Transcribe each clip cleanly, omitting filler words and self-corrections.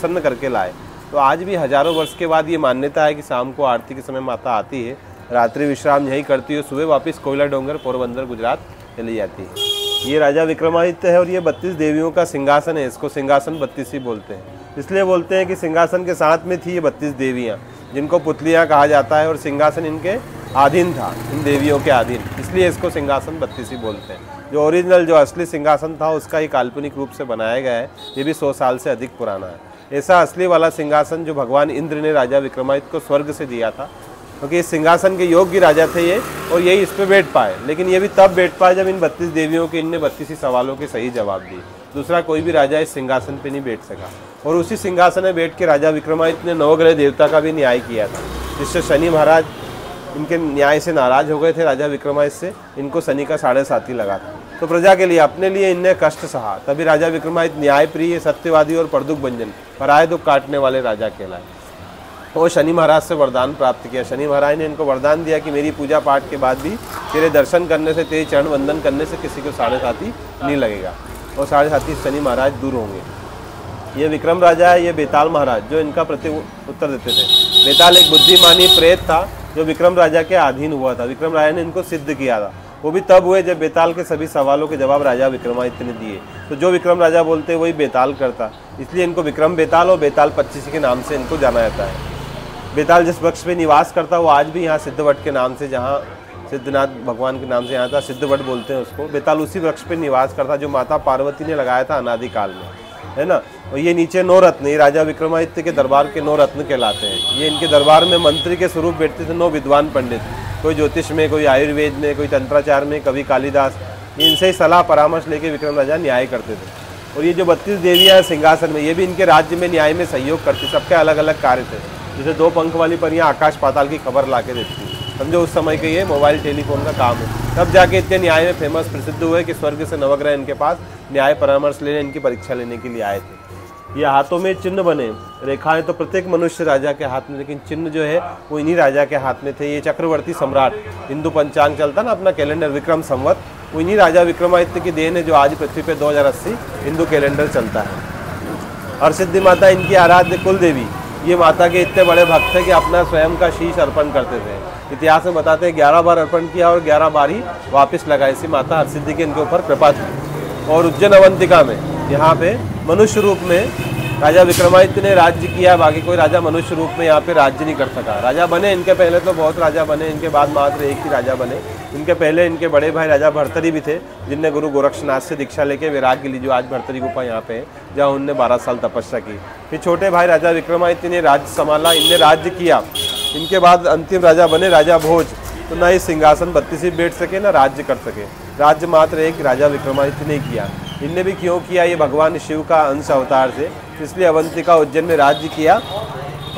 प्रसन्न करके लाए। तो आज भी हजारों वर्ष के बाद ये मान्यता है कि शाम को आरती के समय माता आती है, रात्रि विश्राम यहीं करती है, सुबह वापस कोयला डोंगर पोरबंदर गुजरात चली जाती है। ये राजा विक्रमादित्य है और ये 32 देवियों का सिंहासन है। इसको सिंहासन 32 बोलते हैं। इसलिए बोलते हैं कि सिंहासन के साथ में थी ये 32 देवियाँ, जिनको पुतलियाँ कहा जाता है, और सिंहासन इनके आधीन था, इन देवियों के अधीन, इसलिए इसको सिंहासन 32 बोलते हैं। जो ओरिजिनल जो असली सिंहासन था उसका ही काल्पनिक रूप से बनाया गया है, ये भी 100 साल से अधिक पुराना है। ऐसा असली वाला सिंहासन जो भगवान इंद्र ने राजा विक्रमादित्य को स्वर्ग से दिया था, क्योंकि इस सिंहासन के योग्य राजा थे ये, और यही इस पर बैठ पाए। लेकिन ये भी तब बैठ पाए जब इन 32 देवियों के इनने 32 सवालों के सही जवाब दिए। दूसरा कोई भी राजा इस सिंहासन पे नहीं बैठ सका। और उसी सिंहासन में बैठ के राजा विक्रमादित्य ने नवग्रह देवता का भी न्याय किया था, जिससे शनि महाराज इनके न्याय से नाराज हो गए थे राजा विक्रमादित्य से। इनको शनि का 7.5 लगा था, तो प्रजा के लिए, अपने लिए इनने कष्ट सहा। तभी राजा विक्रमादित्य न्यायप्रिय, सत्यवादी और परदुख भंजन, पराये दुख काटने वाले राजा कहलाए। और शनि महाराज से वरदान प्राप्त किया। शनि महाराज ने इनको वरदान दिया कि मेरी पूजा पाठ के बाद भी तेरे दर्शन करने से, तेरे चरण वंदन करने से किसी को 7.5 नहीं लगेगा, और 7.5 शनि महाराज दूर होंगे। ये विक्रम राजा है, ये बेताल महाराज जो इनका प्रति उत्तर देते थे। बेताल एक बुद्धिमानी प्रेत था जो विक्रम राजा के अधीन हुआ था। विक्रम राजा ने इनको सिद्ध किया था। वो भी तब हुए जब बेताल के सभी सवालों के जवाब राजा विक्रमादित्य ने दिए। तो जो विक्रम राजा बोलते वही बेताल करता, इसलिए इनको विक्रम बेताल और बेताल 25 के नाम से इनको जाना जाता है। बेताल जिस वृक्ष पे निवास करता वो आज भी यहाँ सिद्धवट के नाम से, जहाँ सिद्धनाथ भगवान के नाम से यहाँ था, सिद्धवट बोलते हैं उसको। बेताल उसी वृक्ष पे निवास करता जो माता पार्वती ने लगाया था अनादिकाल में, है ना। और ये नीचे 9 रत्न, ये राजा विक्रमादित्य के दरबार के 9 रत्न कहलाते हैं। ये इनके दरबार में मंत्री के स्वरूप बैठते थे 9 विद्वान पंडित, कोई ज्योतिष में, कोई आयुर्वेद में, कोई तंत्राचार में, कवि कालिदास। इनसे ही सलाह परामर्श लेके विक्रम राजा न्याय करते थे। और ये जो 32 देवियाँ सिंहासन में, ये भी इनके राज्य में न्याय में सहयोग करती। सबके अलग अलग कार्य थे। जैसे 2 पंख वाली परियां आकाश पाताल की खबर ला के देती, समझो उस समय के ये मोबाइल टेलीफोन का काम है। तब जाके इतने न्याय में फेमस प्रसिद्ध हुए कि स्वर्ग से नवग्रह इनके पास न्याय परामर्श लेने, इनकी परीक्षा लेने के लिए आए थे। ये हाथों में चिन्ह बने, रेखाएं तो प्रत्येक मनुष्य राजा के हाथ में, लेकिन चिन्ह जो है वो इन्हीं राजा के हाथ में थे। ये चक्रवर्ती सम्राट, हिंदू पंचांग चलता ना अपना कैलेंडर, विक्रम संवत, वो इन्हीं राजा विक्रमादित्य की देन है जो आज पृथ्वी पे 2080 हिंदू कैलेंडर चलता है। और सिद्धि माता इनकी आराध्य कुल देवी। ये माता के इतने बड़े भक्त थे कि अपना स्वयं का शीश अर्पण करते थे। इतिहास में बताते हैं 11 बार अर्पण किया और 11 बार ही वापस लगा। इसी माता हरसिद्धि के इनके ऊपर कृपा थी। और उज्जैन अवंतिका में, यहाँ पे मनुष्य रूप में राजा विक्रमादित्य ने राज्य किया। बाकी कोई राजा मनुष्य रूप में यहाँ पे राज्य नहीं कर सका। राजा बने इनके पहले तो बहुत राजा बने, इनके बाद मात्र एक ही राजा बने। इनके पहले इनके बड़े भाई राजा भर्तरी भी थे, जिनने गुरु गोरक्षनाथ से दीक्षा लेके वैराग्य ली, जो आज भर्तरी गुफा यहाँ पे है, जहाँ उनने 12 साल तपस्या की। फिर छोटे भाई राजा विक्रमादित्य ने राज्य संभाला, इनने राज्य किया। इनके बाद अंतिम राजा बने राजा भोज। तो ना इस सिंहासन 32 बैठ सके ना राज्य कर सके। राज्य मात्र एक राजा विक्रमादित्य ने किया। इनने भी क्यों किया? ये भगवान शिव का अंश अवतार थे, इसलिए अवंतिका उज्जैन में राज्य किया।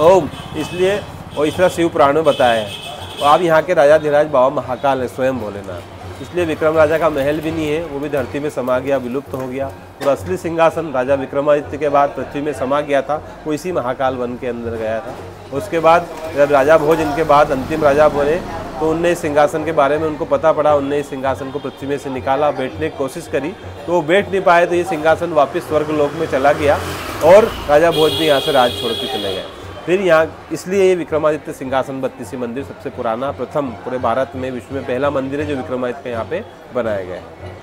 ओम इसलिए, और इसलिए शिव पुराण में बताया है। तो आप यहाँ के राजा धीराज बाबा महाकाल है, स्वयं भोलेनाथ। इसलिए विक्रम राजा का महल भी नहीं है, वो भी धरती में समा गया, विलुप्त हो गया। और असली सिंहासन राजा विक्रमादित्य के बाद पृथ्वी में समा गया था, वो इसी महाकाल वन के अंदर गया था। उसके बाद जब राजा भोज इनके बाद अंतिम राजा बने, तो उनने इस सिंहासन के बारे में उनको पता पड़ा। उनने इस सिंहासन को पृथ्वी में से निकाला, बैठने की कोशिश करी, तो वो बैठ नहीं पाए। तो ये सिंहासन वापस स्वर्ग लोक में चला गया और राजा भोज भी यहाँ से राज छोड़ के चले गए। फिर यहाँ इसलिए ये विक्रमादित्य सिंहासन 32 मंदिर सबसे पुराना, प्रथम पूरे भारत में, विश्व में पहला मंदिर है जो विक्रमादित्य के यहाँ पे बनाया गया है।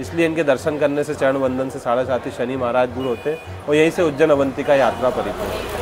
इसलिए इनके दर्शन करने से, चरण वंदन से 7.5 शनि महाराज दूर होते हैं। और यहीं से उज्जैन अवंतिका यात्रा परिपूर्ण है।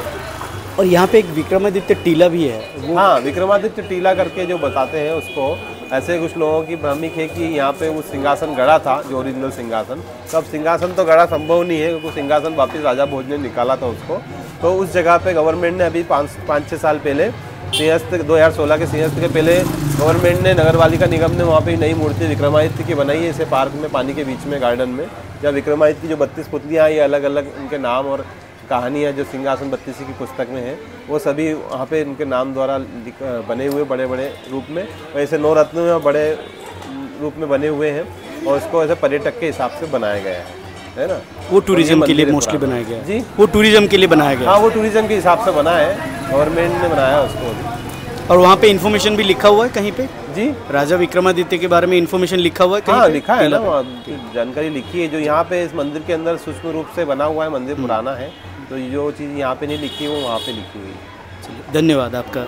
और यहाँ पे एक विक्रमादित्य टीला भी है वो... हाँ, विक्रमादित्य टीला करके जो बताते हैं उसको, ऐसे कुछ लोगों की भ्रमिक है कि यहाँ पे वो सिंहासन गड़ा था, जो ओरिजिनल सिंहासन। तो अब सिंहासन तो गड़ा संभव नहीं है, क्योंकि सिंहासन वापस राजा भोज ने निकाला था उसको। तो उस जगह पे गवर्नमेंट ने अभी 5-6 साल पहले, सिंहस्थ 2016 के सिंहस्थ के पहले गवर्नमेंट ने, नगरपालिका निगम ने वहाँ पे नई मूर्ति विक्रमादित्य की बनाई है, इसे पार्क में, पानी के बीच में, गार्डन में। जहाँ विक्रमादित्य की जो 32 पुतलियाँ, ये अलग अलग उनके नाम और कहानियाँ जो सिंहासन 32 की पुस्तक में है, वो सभी वहाँ पे इनके नाम द्वारा बने हुए बड़े बड़े रूप में, वैसे 9 रत्नों में बड़े रूप में बने हुए हैं। और इसको ऐसे पर्यटक के हिसाब से बनाया गया है ना। वो टूरिज्म के लिए मोस्टली बनाया गया जी, वो टूरिज्म के लिए बनाया गया। हाँ, वो टूरिज्म के हिसाब से बना है, गवर्नमेंट ने बनाया उसको। और वहाँ पे इन्फॉर्मेशन भी लिखा हुआ है कहीं पे जी, राजा विक्रमादित्य के बारे में इन्फॉर्मेशन लिखा हुआ है कहीं? हाँ, लिखा है ना, जानकारी लिखी है। जो यहाँ पे इस मंदिर के अंदर सूक्ष्म रूप से बना हुआ है, मंदिर पुराना है, तो जो चीज़ यहाँ पे नहीं लिखी है वो वहाँ पे लिखी हुई है। चलिए, धन्यवाद आपका।